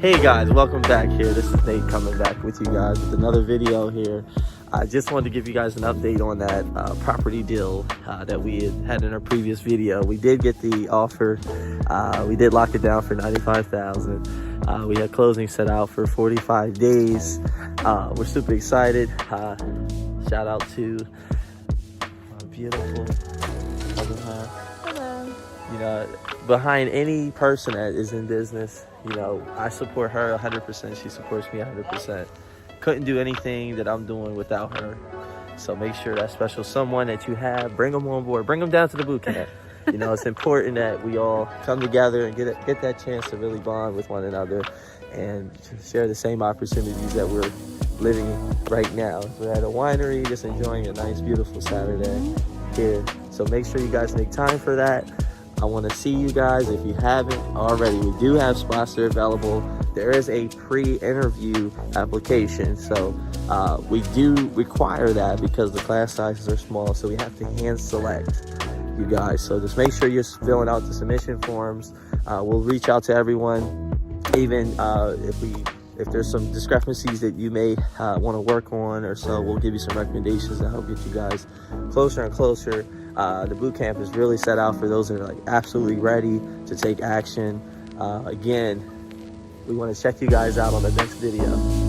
Hey guys, welcome back here. This is Nate coming back with you guys with another video here. I just wanted to give you guys an update on that property deal that we had in our previous video. We did get the offer. We did lock it down for $95,000. We had closing set out for 45 days. We're super excited. Shout out to my beautiful cousin. Hello. You know, behind any person that is in business, you know, I support her 100%. She supports me 100%. Couldn't do anything that I'm doing without her. So make sure that special someone that you have, bring them on board, bring them down to the boot camp. You know, it's important that we all come together and get that chance to really bond with one another and share the same opportunities that we're living right now. We're at a winery, just enjoying a nice, beautiful Saturday here. So make sure you guys make time for that. I want to see you guys. If you haven't already, we do have spots that are available. There is a pre-interview application, so we do require that because the class sizes are small, so we have to hand select you guys. So just make sure you're filling out the submission forms. We'll reach out to everyone, even if there's some discrepancies that you may want to work on or so, we'll give you some recommendations to help get you guys closer and closer. The boot camp is really set out for those that are like absolutely ready to take action. Again, we want to check you guys out on the next video.